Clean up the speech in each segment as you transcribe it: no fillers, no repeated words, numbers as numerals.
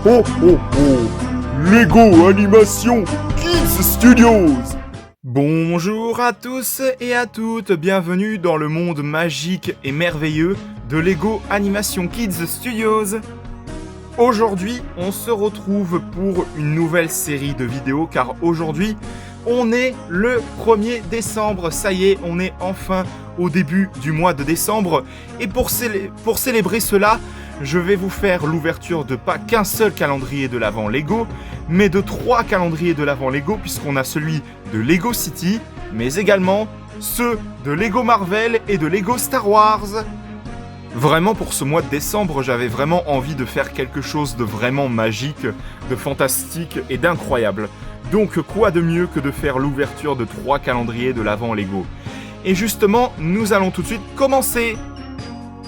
Oh oh oh! Lego Animation Kids Studios! Bonjour à tous et à toutes, bienvenue dans le monde magique et merveilleux de Lego Animation Kids Studios. Aujourd'hui, on se retrouve pour une nouvelle série de vidéos car aujourd'hui, on est le 1er décembre. Ça y est, on est enfin au début du mois de décembre. Et pour célébrer cela, je vais vous faire l'ouverture de pas qu'un seul calendrier de l'Avent Lego, mais de 3 calendriers de l'Avent Lego, puisqu'on a celui de Lego City, mais également ceux de Lego Marvel et de Lego Star Wars. Vraiment, pour ce mois de décembre, j'avais vraiment envie de faire quelque chose de vraiment magique, de fantastique et d'incroyable. Donc, quoi de mieux que de faire l'ouverture de 3 calendriers de l'Avent Lego. Et justement, nous allons tout de suite commencer.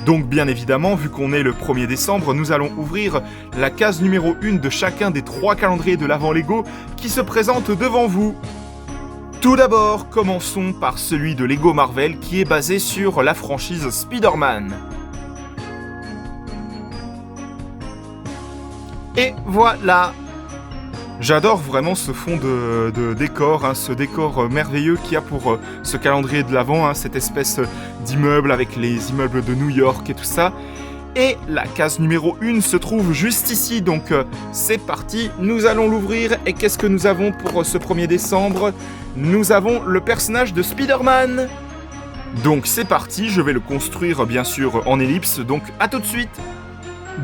Donc, bien évidemment, vu qu'on est le 1er décembre, nous allons ouvrir la case numéro 1 de chacun des 3 calendriers de l'Avent Lego qui se présentent devant vous. Tout d'abord, commençons par celui de Lego Marvel qui est basé sur la franchise Spider-Man. Et voilà! J'adore vraiment ce fond de décor, ce décor merveilleux qu'il y a pour ce calendrier de l'Avent, cette espèce d'immeuble avec les immeubles de New York et tout ça. Et la case numéro 1 se trouve juste ici, donc c'est parti, nous allons l'ouvrir. Et qu'est-ce que nous avons pour ce 1er décembre? Nous avons le personnage de Spider-Man. Donc c'est parti, je vais le construire bien sûr en ellipse, donc à tout de suite.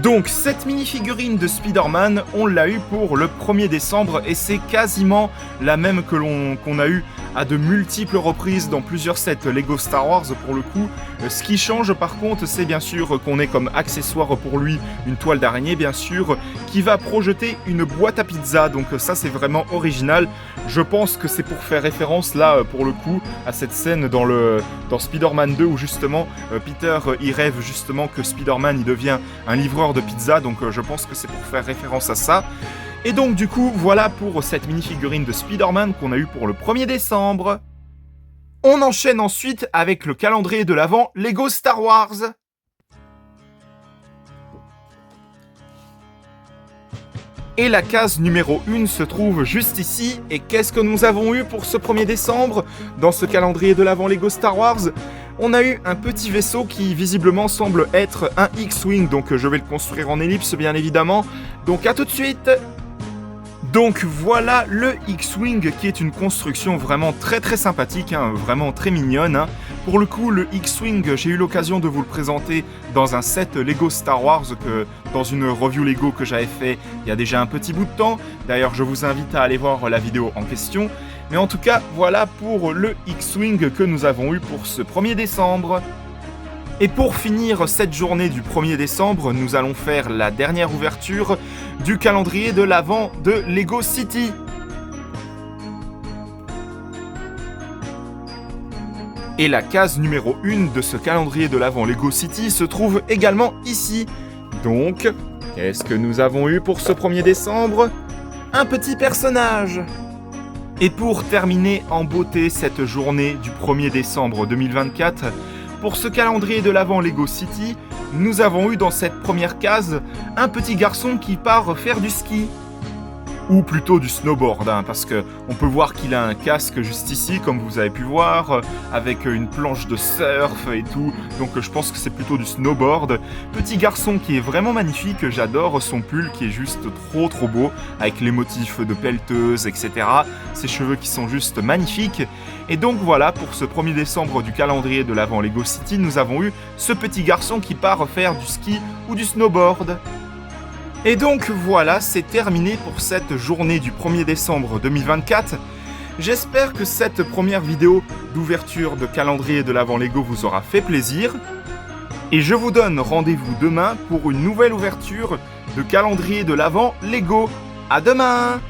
Donc cette mini-figurine de Spider-Man, on l'a eu pour le 1er décembre et c'est quasiment la même que qu'on a eu à de multiples reprises dans plusieurs sets Lego Star Wars pour le coup. Ce qui change par contre, c'est bien sûr qu'on ait comme accessoire pour lui une toile d'araignée bien sûr, qui va projeter une boîte à pizza, donc ça c'est vraiment original. Je pense que c'est pour faire référence là pour le coup à cette scène dans Spider-Man 2 où justement Peter il rêve justement que Spider-Man il devient un livreur de pizza, donc je pense que c'est pour faire référence à ça. Et donc du coup, voilà pour cette mini-figurine de Spider-Man qu'on a eu pour le 1er décembre. On enchaîne ensuite avec le calendrier de l'Avent Lego Star Wars. Et la case numéro 1 se trouve juste ici. Et qu'est-ce que nous avons eu pour ce 1er décembre dans ce calendrier de l'Avent Lego Star Wars? On a eu un petit vaisseau qui visiblement semble être un X-Wing, donc je vais le construire en ellipse bien évidemment. Donc à tout de suite. Donc voilà le X-Wing qui est une construction vraiment très sympathique, vraiment très mignonne. Pour le coup, le X-Wing, j'ai eu l'occasion de vous le présenter dans un set Lego Star Wars, dans une review Lego que j'avais fait il y a déjà un petit bout de temps. D'ailleurs, je vous invite à aller voir la vidéo en question. Mais en tout cas, voilà pour le X-Wing que nous avons eu pour ce 1er décembre. Et pour finir cette journée du 1er décembre, nous allons faire la dernière ouverture du calendrier de l'Avent de Lego City. Et la case numéro 1 de ce calendrier de l'Avent Lego City se trouve également ici. Donc, qu'est-ce que nous avons eu pour ce 1er décembre? Un petit personnage. Et pour terminer en beauté cette journée du 1er décembre 2024, pour ce calendrier de l'Avent Lego City, nous avons eu dans cette première case un petit garçon qui part faire du ski. Ou plutôt du snowboard, parce qu'on peut voir qu'il a un casque juste ici, comme vous avez pu voir, avec une planche de surf et tout, donc je pense que c'est plutôt du snowboard. Petit garçon qui est vraiment magnifique, j'adore son pull qui est juste trop beau, avec les motifs de pelleteuse, etc. Ses cheveux qui sont juste magnifiques. Et donc voilà, pour ce 1er décembre du calendrier de l'Avent Lego City, nous avons eu ce petit garçon qui part faire du ski ou du snowboard. Et donc voilà, c'est terminé pour cette journée du 1er décembre 2024. J'espère que cette première vidéo d'ouverture de calendrier de l'Avent Lego vous aura fait plaisir. Et je vous donne rendez-vous demain pour une nouvelle ouverture de calendrier de l'Avent Lego. À demain!